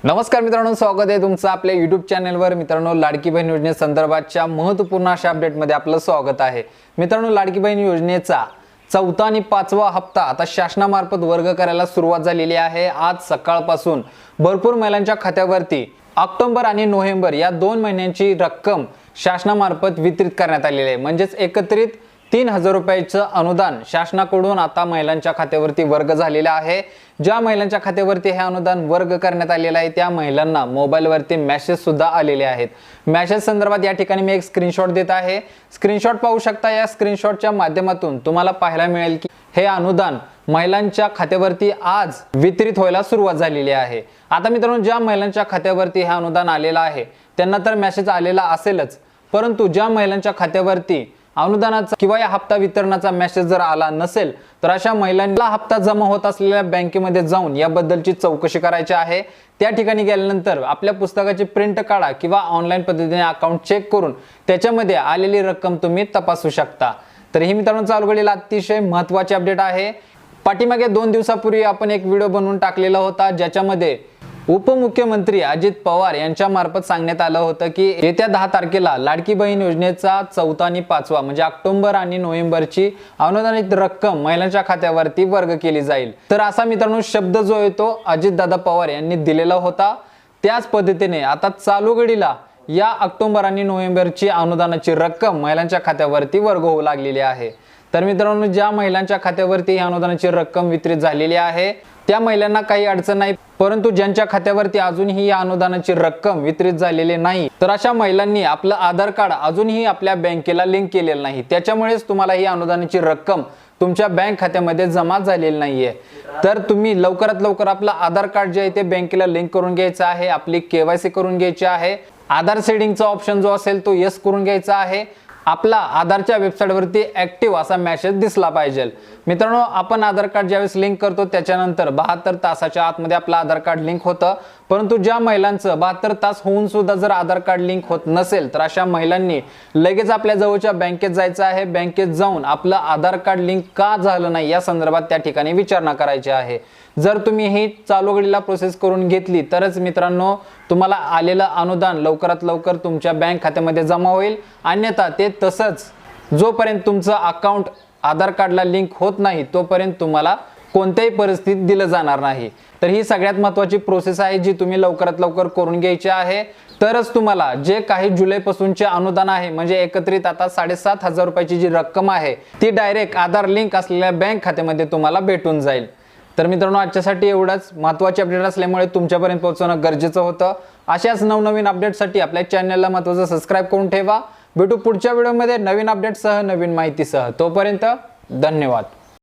नमस्कार मित्रांनो, स्वागत आहे तुमचं आपल्या YouTube चॅनलवर। मित्रांनो, लाडकी बहीण योजनेसंदर्भातच्या महत्त्वपूर्ण अशा अपडेटमध्ये आपलं स्वागत आहे। मित्रांनो, लाडकी बहीण योजनेचा चौथा आणि पाचवा हप्ता आता शासनामार्फत वर्ग करायला सुरुवात झालेली आहे। आज सकाळपासून भरपूर महिलांच्या खात्यावरती ऑक्टोबर आणि नोव्हेंबर या 2 महिन्यांची रक्कम शासनामार्फत वितरित करण्यात आलेली आहे। म्हणजेच एकत्रित 3000 रुपयाचं अनुदान शासनाकडून आता महिलांच्या खात्यावरती वर्ग झालेला आहे। ज्या महिलांच्या खात्यावरती हे अनुदान वर्ग करण्यात आलेलं आहे त्या महिलांना मोबाईलवरती मेसेज सुद्धा आलेले आहेत। मेसेज संदर्भात या ठिकाणी मी एक स्क्रीनशॉट देत आहे। स्क्रीनशॉट पाहू शकता। या स्क्रीनशॉटच्या माध्यमातून तुम्हाला पाहायला मिळेल की हे अनुदान महिलांच्या खात्यावरती आज वितरित व्हायला सुरुवात झालेली आहे। आता मित्रांनो, ज्या महिलांच्या खात्यावरती हे अनुदान आलेलं आहे त्यांना तर मेसेज आलेला असेलच, परंतु ज्या महिलांच्या खात्यावरती अनुदानाचा किंवा या हप्ता वितरणाचा मेसेज जर आला नसेल तर अशा महिलांना हप्ता जमा होत असलेल्या बँकेमध्ये जाऊन याबद्दलची चौकशी करायची आहे। त्या ठिकाणी गेल्यानंतर आपल्या पुस्तकाची प्रिंट काढा किंवा ऑनलाईन पद्धतीने अकाउंट चेक करून त्याच्यामध्ये आलेली रक्कम तुम्ही तपासू शकता। तर ही मित्रांनो चालू घडीला अतिशय महत्त्वाची अपडेट आहे। पाठीमागे 2 दिवसापूर्वी आपण एक व्हिडिओ बनवून टाकलेला होता ज्याच्यामध्ये उपमुख्यमंत्री अजित पवार यांच्या मार्फत सांगण्यात आलं होतं की येत्या 10 तारखेला लाडकी बहीण योजनेचा चौथा आणि पाचवा म्हणजे ऑक्टोबर आणि नोव्हेंबरची अनुदानित रक्कम महिलांच्या खात्यावरती वर्ग केली जाईल। तर असा मित्रांनो शब्द जो आहे तो अजितदादा पवार यांनी दिलेला होता। त्याच पद्धतीने आता चालू घडीला या ऑक्टोबर आणि नोव्हेंबरची अनुदानाची रक्कम महिलांच्या खात्यावरती वर्ग होऊ लागलेली आहे। तर मित्रांनो, ज्या महिलांच्या खात्यावरती ही अनुदानाची रक्कम वितरित झालेली आहे त्या महिलांना काही अडचण नाही, परंतु ज्यांच्या खात्यावरती अजूनही या अनुदानाची रक्कम वितरित झालेली नाही तर अशा महिलांनी आपलं आधार कार्ड अजूनही आपल्या बँकेला लिंक केलेलं नाही, त्याच्यामुळेच तुम्हाला ही अनुदानाची रक्कम तुमच्या बँक खात्यामध्ये जमा झालेली नाहीये। तर तुम्ही लवकरात लवकर आपलं आधार कार्ड जे आहे ते बँकेला लिंक करून घ्यायचं आहे, आपली KYC करून घ्यायची आहे, आधार सेटिंगचा ऑप्शन जो असेल तो येस करून घ्यायचा आहे, आपला आधारच्या वेबसाईटवरती ऍक्टिव्ह असा मेसेज दिसला पाहिजे। मित्रांनो, आपण आधार कार्ड ज्यावेळेस लिंक करतो त्याच्यानंतर 72 तासाच्या आतमध्ये आपलं आधार कार्ड लिंक होतं, परंतु ज्या महिलांचं 72 तास होऊन सुद्धा जर आधार कार्ड लिंक होत नसेल तर अशा महिलांनी लगेच आपल्या जवळच्या बँकेत जायचं आहे। बँकेत जाऊन आपलं आधार कार्ड लिंक का झालं नाही या संदर्भात त्या ठिकाणी विचारणा करायची आहे। जर तुम्ही ही चालू घडीला प्रोसेस करून घेतली तरच मित्रांनो तुम्हाला आलेलं अनुदान लवकरात लवकर तुमच्या बँक खात्यामध्ये जमा होईल, अन्यथा ते तसंच जोपर्यंत तुमचं अकाउंट आधार कार्डला लिंक होत नाही तोपर्यंत तुम्हाला कोणत्याही परिस्थितीत दिलं जाणार नाही। तर ही सगळ्यात महत्त्वाची प्रोसेस आहे जी तुम्ही लवकरात लवकर करून घ्यायची आहे, तरच तुम्हाला जे काही जुलैपासूनचे अनुदान आहे म्हणजे एकत्रित आता 7500 रुपयाची जी रक्कम आहे ती डायरेक्ट आधार लिंक असलेल्या बँक खात्यामध्ये तुम्हाला भेटून जाईल। तर मित्रांनो, आजच्यासाठी एवढंच। महत्त्वाची अपडेट असल्यामुळे तुमच्यापर्यंत पोहोचवणं गरजेचं होतं। अशाच नवनवीन अपडेटसाठी आपल्या चॅनलला महत्त्वाचं सबस्क्राईब करून ठेवा। भेटू पुढच्या व्हिडिओमध्ये नवीन अपडेटसह नवीन माहितीसह। तोपर्यंत धन्यवाद।